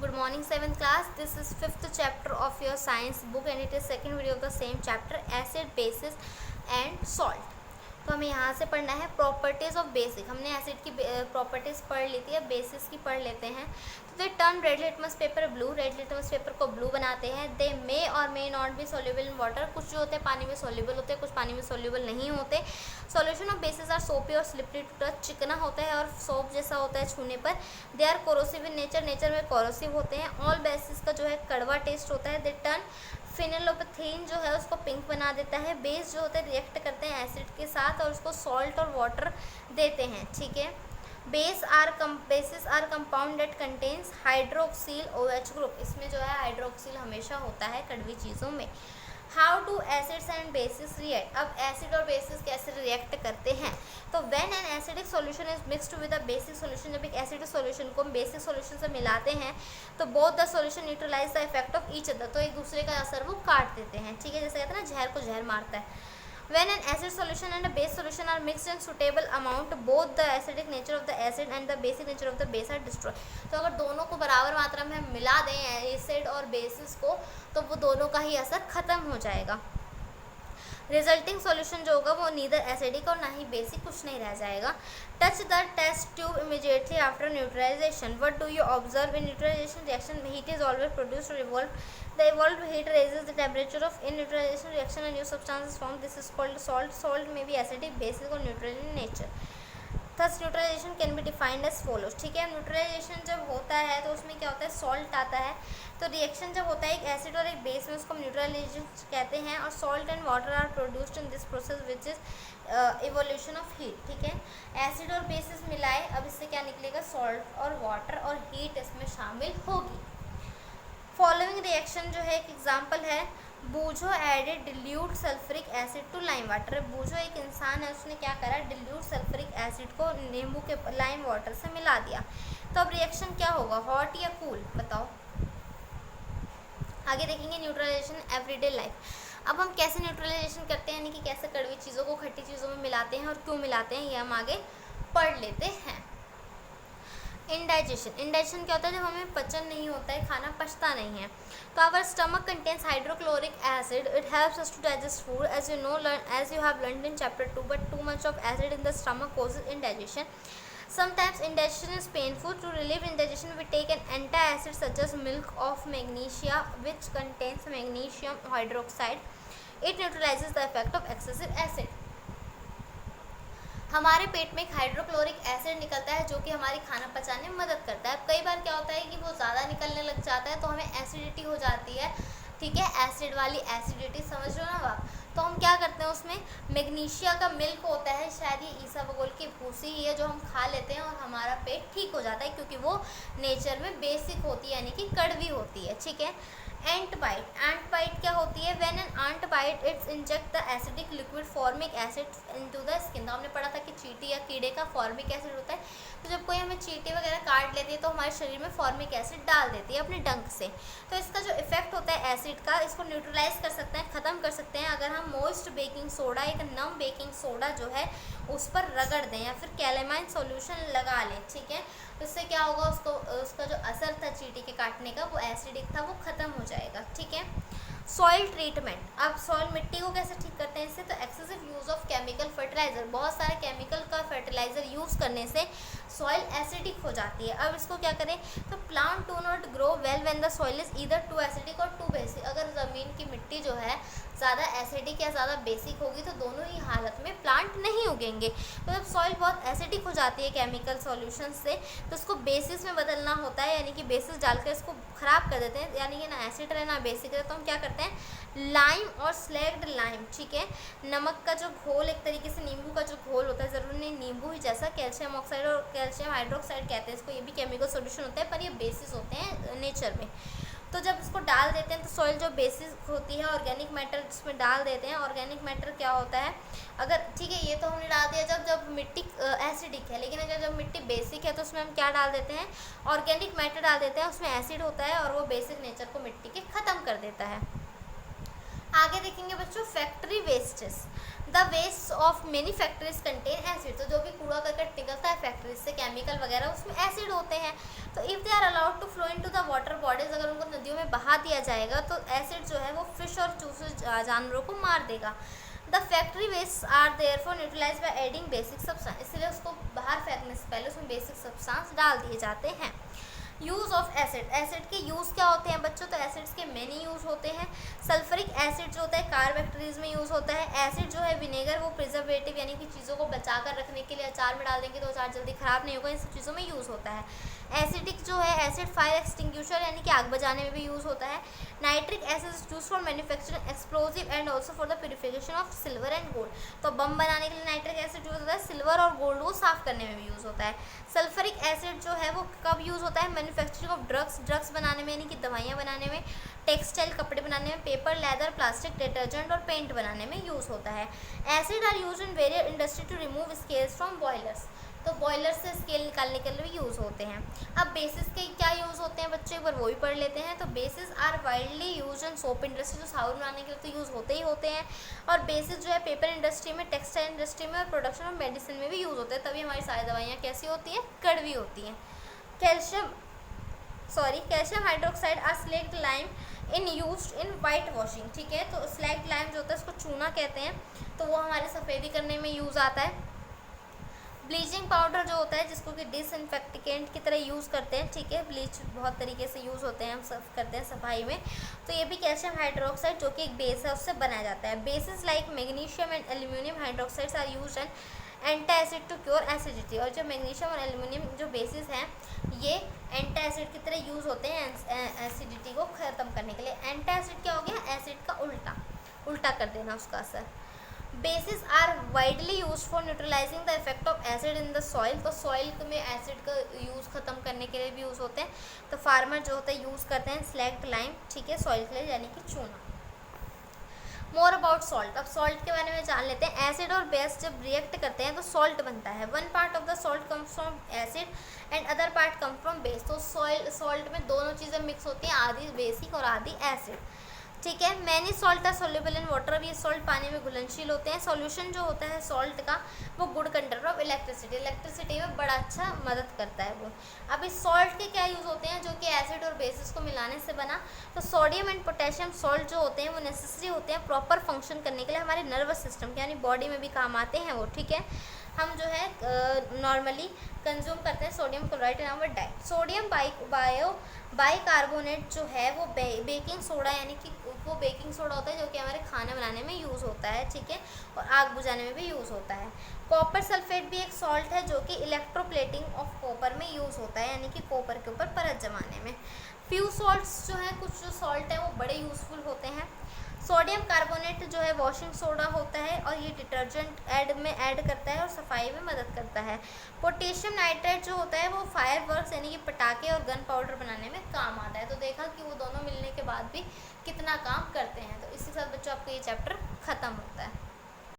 Good morning, 7th class. This is 5th chapter of your science book and it is second video of the same chapter, acid, bases and salt. तो हमें यहाँ से पढ़ना है properties of basic. हमने acid की properties पढ़ ली थी, अब बेसिस की पढ़ लेते हैं. तो they turn red litmus paper blue. Red litmus paper को ब्लू बनाते हैं. दे मे और may not be soluble in water. कुछ जो होते हैं पानी में सोल्यूबल होते हैं, कुछ पानी में सोल्यूबल नहीं होते. सॉल्यूशन ऑफ बेसिस आर सोपी और स्लिपरी टू टच. चिकना होता है और सोप जैसा होता है छूने पर. They are corrosive in nature. Nature में कोरोसिव होते हैं. ऑल बेसिस का जो है कड़वा टेस्ट होता है. दे टर्न फिनेलोपथीन जो है उसको पिंक बना देता है. बेस जो होते हैं रिएक्ट करते हैं एसिड के साथ और उसको सॉल्ट और वाटर देते हैं. ठीक है. Bases are compound that contains hydroxyl OH group. इसमें जो है हाइड्रोक्सिल हमेशा होता है कड़वी चीज़ों में. How do acids and bases react. अब एसिड और बेसिस कैसे रिएक्ट करते हैं. तो when an acidic solution is mixed with a basic solution. जब एक एसिडिक सॉल्यूशन को हम बेसिक सॉल्यूशन से मिलाते हैं तो both the solution neutralize the effect of each other. तो एक दूसरे का असर वो काट देते हैं. ठीक है, जैसे कहते हैं ना जहर को जहर मारता है. When an acid solution and a base solution are mixed in suitable amount, both the acidic nature of the acid and the basic nature of the base are destroyed. तो अगर दोनों को बराबर मात्रा में हम मिला दें एसिड और बेसिस को तो वो दोनों का ही असर खत्म हो जाएगा. रिजल्टिंग सॉल्यूशन जो होगा वो नीदर एसिडिक और ना ही बेसिक कुछ नहीं रह जाएगा. Touch the test tube immediately after neutralization. What do you observe in neutralization reaction. Heat is always produced or evolve. The evolved heat raises the temperature of in neutralization reaction and new substances formed. This is called salt. Salt may be acidic, basic or neutral in nature. Thus neutralization can be defined as follows. ठीक है, neutralisation जब होता है तो उसमें क्या होता है, सॉल्ट आता है. तो रिएक्शन जब होता है एक एसिड और एक बेस में उसको हम न्यूट्रलाइजेशन कहते हैं. और salt and water are produced in this process which is evolution of heat. ठीक है, एसिड और बेसिस मिलाए, अब इससे क्या निकलेगा, सॉल्ट और वाटर और हीट इसमें शामिल होगी. फॉलोइंग रिएक्शन जो है एक एग्जांपल है. बूझो added dilute sulphuric acid to lime water. बूझो एक इंसान है, उसने क्या करा, डिल्यूट सल्फ्यूरिक एसिड को नींबू के लाइम वाटर से मिला दिया. तो अब रिएक्शन क्या होगा, हॉट या कूल, बताओ. आगे देखेंगे न्यूट्रलाइजेशन एवरीडे लाइफ. अब हम कैसे न्यूट्रलाइजेशन करते हैं, यानी कि कैसे कड़वी चीज़ों को खट्टी चीज़ों में मिलाते हैं और क्यों मिलाते हैं, ये हम आगे पढ़ लेते हैं. इंडाइजेशन. इंडाइजेशन क्या होता है, जब हमें पचन नहीं होता है, खाना पचता नहीं है. तो our stomach contains hydrochloric acid. It helps us to digest food as you know as you have learned in chapter 2. But too much of acid in the stomach causes indigestion. Sometimes indigestion is painful. To relieve indigestion, we take an antacid such as milk of magnesia, which contains magnesium hydroxide. It neutralizes the effect of excessive acid. हमारे पेट में एक hydrochloric acid निकलता है जो कि हमारी खाना पचाने में मदद करता है. कई बार क्या होता है कि वो ज़्यादा निकलने लग जाता है तो हमें एसिडिटी हो जाती है. ठीक है, एसिड वाली एसिडिटी, समझ लो ना आप. तो हम क्या करते हैं, उसमें मैग्नीशिया का मिल्क होता है, शायद ये ईसाबगोल की भूसी ही है, जो हम खा लेते हैं और हमारा पेट ठीक हो जाता है क्योंकि वो नेचर में बेसिक होती है, यानी कि कड़वी होती है. ठीक है. एंट बाइट. एंट बाइट क्या होती है, when an ant bite its inject the acidic liquid formic acid into the skin. तो हमने पढ़ा था कि चींटी या कीड़े का फॉर्मिक एसिड होता है. तो जब कोई हमें चींटी वगैरह काट लेती है तो हमारे शरीर में फॉर्मिक एसिड डाल देती है अपने डंक से. तो इसका जो इफेक्ट होता है एसिड का, इसको न्यूट्रलाइज कर सकते हैं, ख़त्म कर सकते हैं अगर हम मॉइस्ट बेकिंग सोडा, एक नम बेकिंग सोडा जो है उस पर रगड़ दें या फिर कैलेमाइन सॉल्यूशन लगा लें. ठीक है, तो इससे क्या होगा, उसका जो असर था चींटी के काटने का वो एसिडिक था, वो ख़त्म हो जाएगा. ठीक है. Soil treatment. अब सॉइल, मिट्टी को कैसे ठीक करते हैं इससे, तो excessive use of chemical fertiliser. बहुत सारे केमिकल का फर्टिलाइज़र यूज़ करने से सॉइल एसिडिक हो जाती है. अब इसको क्या करें, तो plant do not grow well when the soil is either too acidic or too basic. अगर ज़मीन की मिट्टी जो है ज़्यादा एसिडिक या ज़्यादा बेसिक होगी तो दोनों ही हालत में प्लांट नहीं उगेंगे. तो जब सॉइल बहुत एसिडिक हो जाती है केमिकल सॉल्यूशन से तो उसको बेसिस में बदलना होता है, यानी कि बेसिस डालकर इसको ख़राब कर देते हैं, यानी कि ना एसिड रहे ना बेसिक रहे. तो हम क्या करते हैं, लाइम और स्लैग्ड लाइम. ठीक है, नमक का जो घोल, एक तरीके से नींबू का जो घोल होता है, ज़रूरी नहीं नींबू ही जैसा, कैल्शियम ऑक्साइड और कैल्शियम हाइड्रोक्साइड कहते हैं इसको, ये भी केमिकल सॉल्यूशन होता है पर ये बेसिस होते हैं नेचर में. तो जब इसको डाल देते हैं तो सॉइल जो बेसिस होती है ऑर्गेनिक मैटर इसमें डाल देते हैं. ऑर्गेनिक मैटर क्या होता है, अगर ठीक है ये तो हमने डाल दिया जब मिट्टी एसिडिक है, लेकिन अगर जब मिट्टी बेसिक है तो उसमें हम क्या डाल देते हैं, ऑर्गेनिक मैटर डाल देते हैं. उसमें एसिड होता है और वो बेसिक नेचर को मिट्टी के ख़त्म कर देता है. आगे देखेंगे बच्चों, factory wastage. The waste of many factories contain acid. तो जो भी कूड़ा करकट निकलता है फैक्ट्री से, केमिकल वगैरह, उसमें एसिड होते हैं. तो if they are allowed to flow into the water bodies अगर उनको नदियों में बहा दिया जाएगा तो एसिड जो है वो फिश और चूसे जानवरों को मार देगा। The factory waste are therefore neutralize by adding basic substance, इसलिए उसको बाहर फेंकने से पहले उसमें बेसिक सब्सटेंस डाल दिए जाते हैं। यूज़ ऑफ एसिड, एसिड के यूज़ क्या होते हैं बच्चों? तो एसिड्स के मैनी यूज़ होते हैं। सल्फरिक एसिड जो होता है कार्बोक्सिलेज में यूज़ होता है। एसिड जो है विनेगर वो प्रिजर्वेटिव यानी कि चीज़ों को बचा कर रखने के लिए, अचार में डाल देंगे तो अचार जल्दी ख़राब नहीं होगा, इन सब चीज़ों में यूज़ होता है। एसिडिक जो है एसिड फायर एक्सटिंग्विशर यानी कि आग बजाने में भी यूज़ होता है। Nitric acid is use for manufacturing explosive and also for the purification of silver and gold, तो बम बनाने के लिए नाइट्रिक एसिड यूज़ होता है, सिल्वर और गोल्ड को साफ करने में भी यूज़ होता है। सल्फरिक एसिड जो है वो कब यूज़ होता है? मैन्युफैक्चरिंग ऑफ ड्रग्स बनाने में यानी कि दवाइयाँ बनाने में, टेक्सटाइल कपड़े बनाने में, पेपर, लेदर, प्लास्टिक, डिटर्जेंट और पेंट बनाने में यूज़ होता है। Acid are use in various industry to remove scales from boilers, तो बॉयलर से स्केल निकालने के लिए भी यूज़ होते हैं। अब बेसिस के क्या यूज़ होते हैं बच्चों, एक बार वो भी पढ़ लेते हैं। तो bases are widely use in soap industry, जो साबुन बनाने के लिए तो यूज़ होते ही होते हैं, और बेसिस जो है पेपर इंडस्ट्री में, टेक्सटाइल इंडस्ट्री में और प्रोडक्शन ऑफ मेडिसिन में भी यूज़ होते हैं, तभी हमारी सारी दवाइयाँ कैसी होती हैं? कड़वी होती हैं। Calcium hydroxide are slaked lime in used in white washing, ठीक है। तो स्लेक्ड लाइम जो होता है उसको चूना कहते हैं, तो वो हमारे सफ़ेदी करने में यूज़ आता है। ब्लीचिंग पाउडर जो होता है जिसको कि डिसइंफेक्टेंट की तरह यूज़ करते हैं, ठीक है। ब्लीच बहुत तरीके से यूज़ होते हैं, हम सब करते हैं सफाई में, तो ये भी कैल्शियम हाइड्रोक्साइड जो कि एक बेस है उससे बनाया जाता है। Bases like magnesium and aluminium hydroxides are used and anti acid to cure acidity, और जो मैग्नीशियम और एल्यूमिनियम जो बेसिस हैं ये एंटी एसिड की तरह यूज़ होते हैं एसिडिटी को ख़त्म करने के लिए। एंटी एसिड क्या हो गया? एसिड का उल्टा कर देना उसका असर। Bases are widely use for neutralising the effect of acid in the soil, तो सॉइल में एसिड का यूज़ ख़त्म करने के लिए भी यूज़ होते हैं, तो फार्मर जो होता है यूज़ करते हैं स्लैक्ड लाइम, ठीक है, सॉइल के लिए यानी कि चूना। मोर अबाउट सॉल्ट, अब सॉल्ट के बारे में जान लेते हैं। एसिड और बेस जब रिएक्ट करते हैं तो सॉल्ट बनता है। One part of the salt comes from acid and other part come from base, तो सॉल्ट में दोनों चीज़ें मिक्स होती हैं, आधी बेसिक और आधी एसिड, ठीक है। Many salt are soluble in water, अब ये सॉल्ट पानी में घुलनशील होते हैं। सॉल्यूशन जो होता है सॉल्ट का वो गुड कंडक्टर ऑफ इलेक्ट्रिसिटी में बड़ा अच्छा मदद करता है वो। अब इस सॉल्ट के क्या यूज़ होते हैं जो कि एसिड और बेसिस को मिलाने से बना, तो सोडियम एंड पोटेशियम सॉल्ट जो होते हैं वो नेसेसरी होते हैं प्रॉपर फंक्शन करने के लिए, हमारे नर्वस सिस्टम के यानी बॉडी में भी काम आते हैं वो, ठीक है। हम जो है नॉर्मली कंज्यूम करते हैं sodium chloride in our diet. Sodium bicarbonate जो है वो बेकिंग सोडा यानी कि वो बेकिंग सोडा होता है जो कि हमारे खाना बनाने में यूज़ होता है, ठीक है, और आग बुझाने में भी यूज़ होता है। कॉपर सल्फेट भी एक सॉल्ट है जो कि इलेक्ट्रोप्लेटिंग ऑफ कॉपर में यूज़ होता है, यानी कि कॉपर के ऊपर परत जमाने में। फ्यू सॉल्ट्स जो हैं, कुछ जो सॉल्ट है वो बड़े यूज़फुल होते हैं। सोडियम कार्बोनेट जो है वॉशिंग सोडा होता है और ये डिटर्जेंट ऐड करता है और सफाई में मदद करता है। पोटेशियम नाइट्रेट जो होता है वो फायरवर्क्स यानी कि पटाखे और गन पाउडर बनाने में काम आता है। तो देखा कि वो दोनों मिलने के बाद भी कितना काम करते हैं। तो इसी के साथ बच्चों आपका ये चैप्टर ख़त्म होता है।